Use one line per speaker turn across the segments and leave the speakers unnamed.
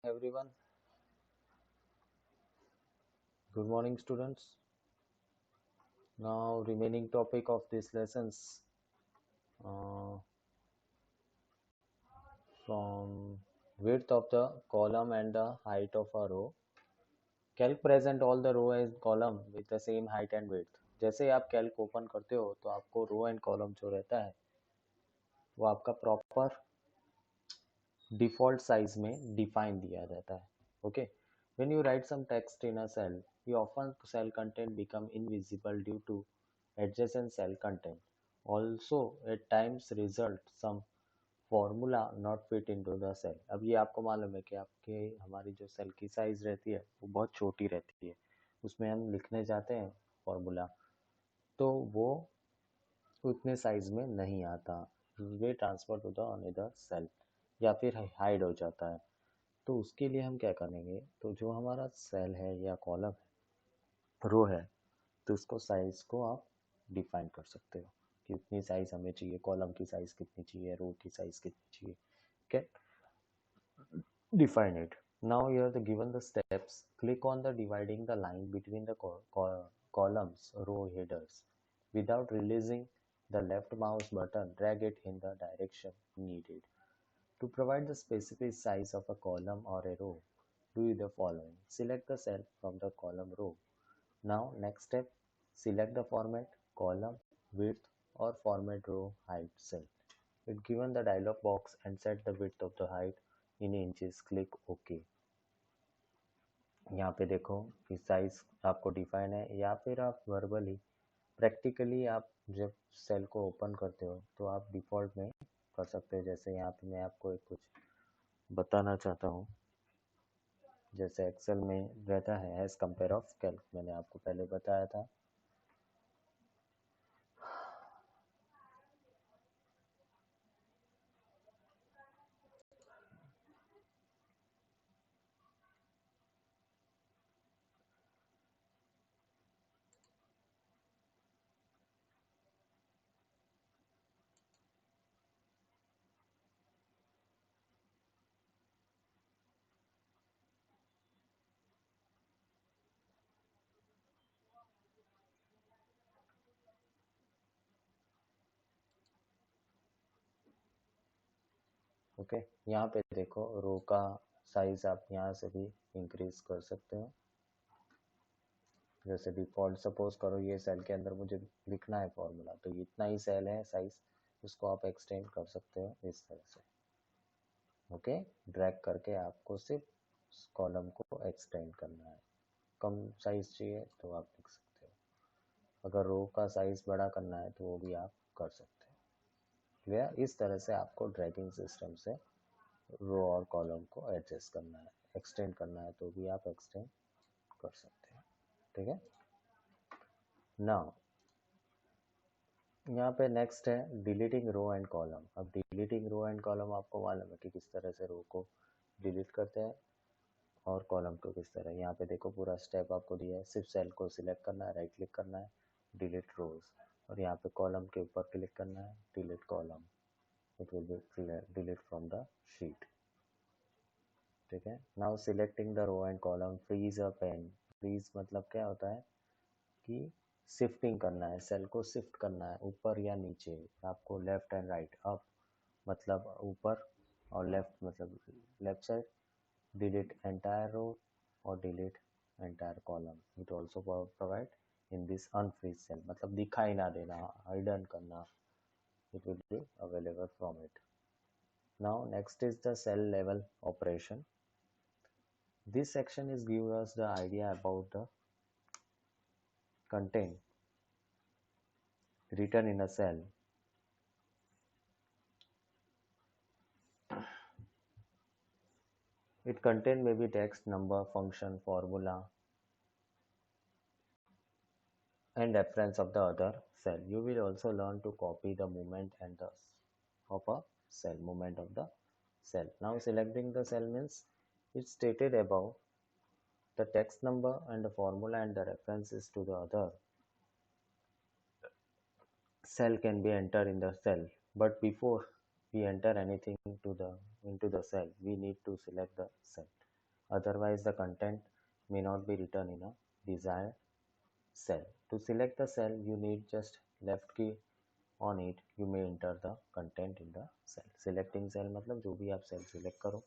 everyone. Good morning, students. Now, remaining topic of these lessons uh, from width of the column and the height of a row. Calc present all the row and column with the same height and width. जैसे ही आप Calc open करते हो तो आपको रो and column जो रहता है वो आपका प्रॉपर डिफॉल्ट साइज में डिफाइन दिया जाता है. Okay, when you write some text in a cell, you often cell content become invisible due to adjacent cell content. Also, at times result some formula not fit into the cell. अब ये आपको मालूम है कि आपके हमारी जो cell की साइज रहती है वो बहुत छोटी रहती है, उसमें हम लिखने जाते हैं फॉर्मूला तो वो उतने साइज में नहीं आता, they transfer to the another cell या फिर हाइड हो जाता है. तो उसके लिए हम क्या करेंगे, तो जो हमारा सेल है या कॉलम है, रो है, तो उसको साइज को आप डिफाइन कर सकते हो कि इतनी साइज हमें चाहिए, कॉलम की साइज कितनी चाहिए, रो की साइज कितनी चाहिए. Can define it. Now you are given the steps. Click on the dividing the line between the columns row headers. Without releasing the left mouse button, drag it in the direction needed. To provide the specific size of a column or a row, do the following. Select the cell from the column row. Now next step, select the format, column, width or format row height cell. It given the dialog box and set the width of the height in inches. Click OK. यहाँ पे देखो कि size आपको define है, या फिर आप verbally practically आप जब सेल को ओपन करते हो तो आप डिफ़ॉल्ट में कर सकते हो. जैसे यहाँ पे मैं आपको एक कुछ बताना चाहता हूँ. जैसे एक्सेल में रहता है एज कंपेयर ऑफ कैल्क, मैंने आपको पहले बताया था. ओके, यहाँ पे देखो रो का साइज आप यहाँ से भी इंक्रीज कर सकते हो. जैसे डिफॉल्ट सपोज करो ये सेल के अंदर मुझे लिखना है फॉर्मूला, तो इतना ही सेल है साइज, उसको आप एक्सटेंड कर सकते हो इस तरह से. ओके, ड्रैग करके आपको सिर्फ कॉलम को एक्सटेंड करना है. कम साइज चाहिए तो आप लिख सकते हो, अगर रो का साइज बड़ा करना है तो वो भी आप कर सकते हो. क्लियर? इस तरह से आपको ड्रैगिंग सिस्टम से रो और कॉलम को एडजस्ट करना है. एक्सटेंड करना है तो भी आप एक्सटेंड कर सकते हैं. ठीक है. नाउ यहाँ पे नेक्स्ट है डिलीटिंग रो एंड कॉलम. अब डिलीटिंग रो एंड कॉलम आपको मालूम है कि किस तरह से रो को डिलीट करते हैं और कॉलम को किस तरह. यहाँ पे देखो पूरा स्टेप आपको दिया है, सिर्फ सेल को सिलेक्ट करना है, राइट क्लिक करना है, डिलीट रोज, और यहाँ पे कॉलम के ऊपर क्लिक करना है, delete column. It will be delete from the sheet. ठीक है. Now selecting the row and column, freeze a pane. Freeze मतलब क्या होता है कि शिफ्टिंग करना है, सेल को शिफ्ट करना है ऊपर या नीचे. आपको लेफ्ट एंड राइट, अप मतलब ऊपर और लेफ्ट मतलब left side. Delete entire row और delete entire column. It also provide in this unfreeze cell, मतलब दिखाई ना देना, हाइडन करना. It will be available from it. Now next is the cell level operation. This section is give us the idea about the content written in a cell. It contain maybe text, number, function, formula, and reference of the other cell. You will also learn to copy the movement and the of a cell, movement of the cell. Now selecting the cell means it's stated above the text number and the formula and the references to the other cell can be entered in the cell. But before we enter anything into the cell, we need to select the cell. otherwise the content may not be written in a desired cell. To select the cell, you need just left key on it, you may enter the content in the cell. Selecting cell मतलब जो भी आप cell select करो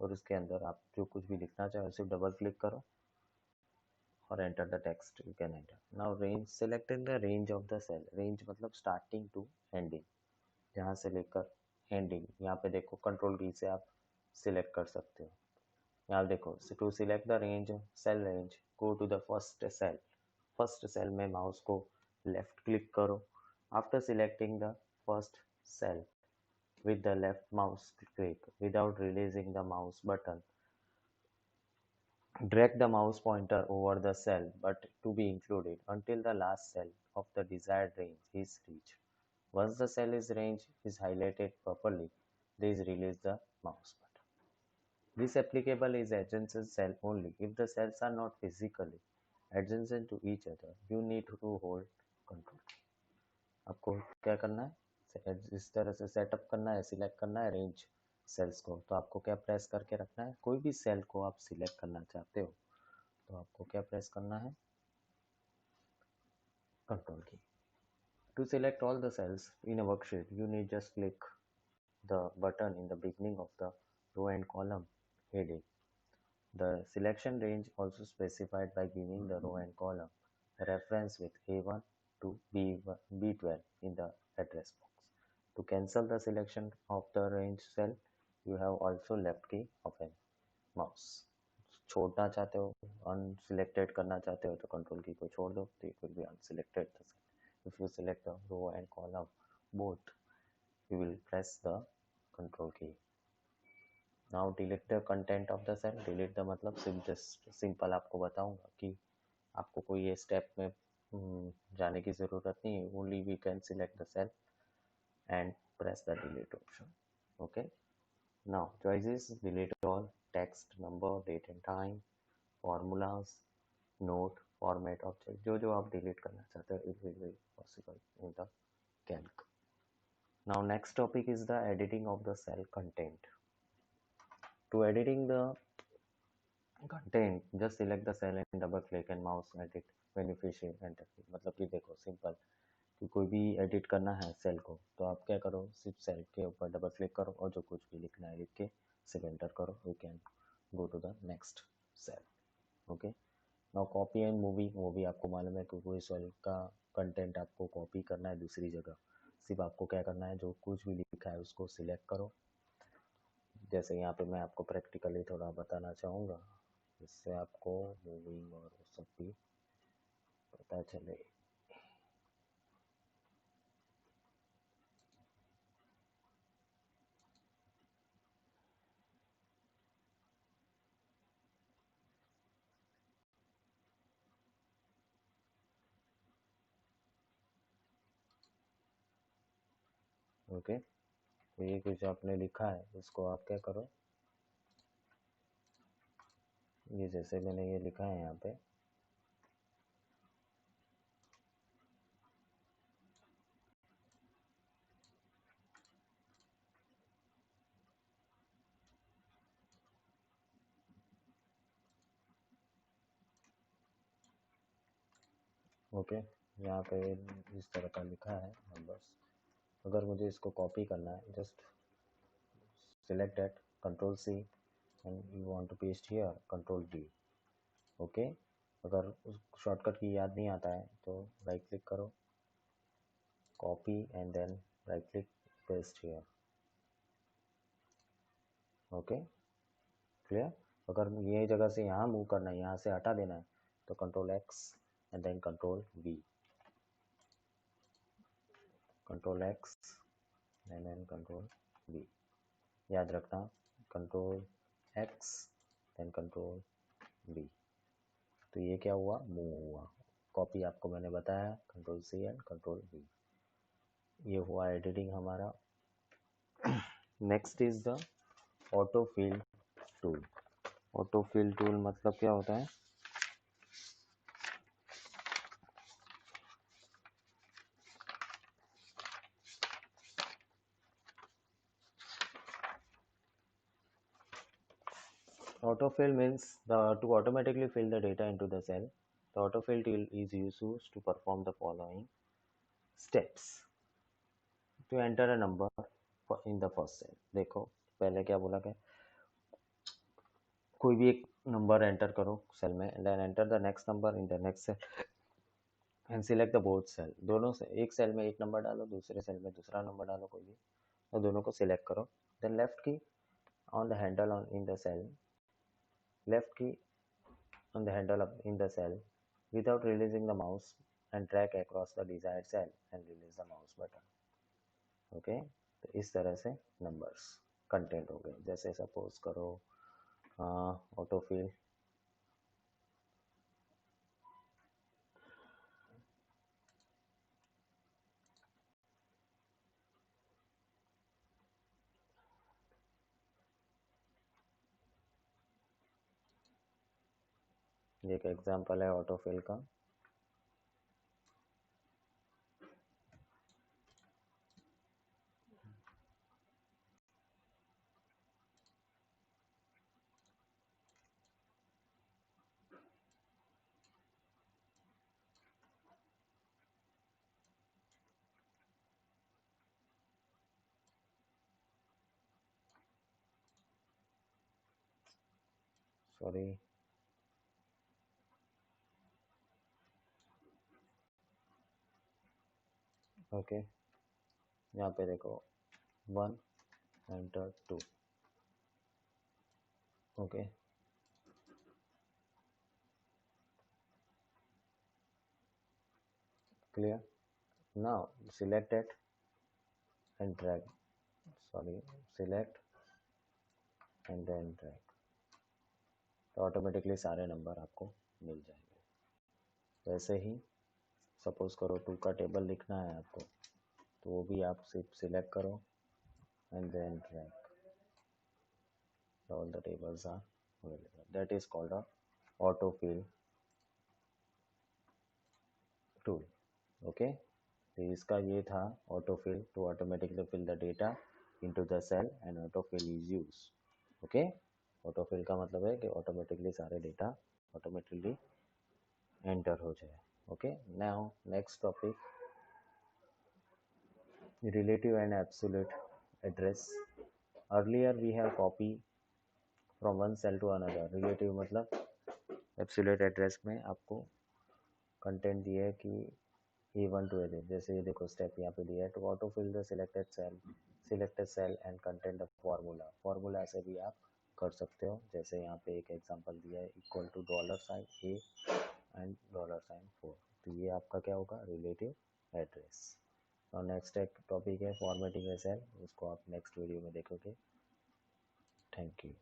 और उसके अंदर आप जो कुछ भी लिखना चाहो सिर्फ डबल क्लिक करो और enter the text, you can enter. Now range, selecting the range of the cell. Range मतलब starting to ending, यहाँ से लेकर ending. यहाँ पे देखो कंट्रोल V से आप select कर सकते हो. यहाँ देखो, to select the range, cell range, go to the first cell. First cell में mouse को left click करो. After selecting the first cell with the left mouse click without releasing the mouse button, drag the mouse pointer over the cell but to be included until the last cell of the desired range is reached. Once the cell is range is highlighted properly, please release the mouse button. This applicable is adjacent cell only. If the cells are not physically adjacent to each other, you need to hold control. आपको क्या करना है, इस तरह से setup करना है, select करना है रेंज सेल्स को. तो आपको क्या प्रेस करके रखना है, कोई भी सेल को आप सिलेक्ट करना चाहते हो तो आपको क्या प्रेस करना है, कंट्रोल की. To select all the cells in a worksheet, you need just click the button in the beginning of the row and column heading. The selection range also specified by giving the row and column a reference with A1 to B12 in the address box. To cancel the selection of the range cell, you have also left key of a mouse. छोड़ना चाहते हो, unselected करना चाहते हो तो control की को छोड़ दो, तो it will be unselected the cell. If you select the row and column both, you will press the control key. Now delete the content of the cell. Delete the मतलब सिर्फ just simple आपको बताऊंगा कि आपको कोई ये step में जाने की ज़रूरत नहीं है. Only we can select the cell and press the delete option. Okay. Now choices: delete all, text, number, date and time, formulas, note, format object. जो आप delete करना चाहते हो, it will be possible in the calc. Now next topic is the editing of the cell content. To editing the content, just select the cell and double click and mouse edit when you finish enter. मतलब कि देखो simple कि कोई भी edit करना है cell को तो आप क्या करो, सिर्फ सेल के ऊपर डबल क्लिक करो और जो कुछ भी लिखना है लिख के सिर्फ एंटर करो. You can go to the next cell. Okay. Now copy and move आपको मालूम है कि कोई सेल का कंटेंट आपको कॉपी करना है दूसरी जगह, सिर्फ आपको क्या करना है, जो कुछ भी लिखा है उसको सिलेक्ट करो. जैसे यहाँ पे मैं आपको प्रैक्टिकली थोड़ा बताना चाहूँगा जिससे आपको मूविंग और सब भी पता चले. ओके. तो ये कुछ आपने लिखा है इसको आप क्या करो, ये जैसे मैंने ये लिखा है यहाँ पे, ओके. यहाँ पे इस तरह का लिखा है नंबर्स. अगर मुझे इसको कॉपी करना है, just select that, control C, and you want to paste here, control D. Okay. अगर उस शॉर्टकट की याद नहीं आता है तो राइट क्लिक करो, copy and then right click, paste here. Okay. Clear. अगर ये जगह से यहाँ मूव करना है, यहाँ से हटा देना है तो control X and then control V, control X and then control V. याद रखना, control X then control V. तो ये क्या हुआ, मूव हुआ. कॉपी आपको मैंने बताया, control C and control V. ये हुआ एडिटिंग हमारा. Next is the autofill tool. Autofill tool मतलब क्या होता है, Autofill means to automatically fill the data into the cell. The autofill tool is used to perform the following steps to enter a number in the first cell. देखो पहले क्या बोला कि कोई भी एक नंबर एंटर करो सेल में, then enter the next number in the next cell and select the both cell. दोनों से एक सेल में एक नंबर डालो, दूसरे सेल में दूसरा नंबर डालो कोई भी, और दोनों को सिलेक्ट करो. Then left key on the handle on in the cell, left key on the handle in the cell without releasing the mouse and drag across the desired cell and release the mouse button. Okay तो इस तरह से numbers content हो गए. जैसे suppose करो autofill ये एक एग्जांपल है ऑटोफिल का. सॉरी ओके यहाँ पे देखो 1 enter 2. Okay clear. Now select it and drag, sorry select and then drag, तो ऑटोमेटिकली सारे नंबर आपको मिल जाएंगे. वैसे ही सपोज करो 2 का टेबल लिखना है आपको, तो वो भी आप सिर्फ सिलेक्ट करो and then drag, all the tables are available. That is called a autofill tool. Okay तो इसका ये था autofill, to automatically fill the data into the cell and autofill is use. Okay autofill का मतलब है कि automatically सारे data automatically enter हो जाए. Okay now next topic, relative and absolute address. Earlier we have copy from one cell to another. Relative मतलब absolute address में आपको कंटेंट दिया है कि A1 to A, जैसे ये देखो स्टेप यहाँ पे दिया है, to auto fill the selected cell and contain the formula से भी आप कर सकते हो. जैसे यहाँ पे एक एग्जांपल दिया है इक्वल टू $A एंड $4, तो ये आपका क्या होगा रिलेटिव एड्रेस. और नेक्स्ट एक टॉपिक है फॉर्मेटिंग ए सेल, उसको आप नेक्स्ट वीडियो में देखोगे. Thank you.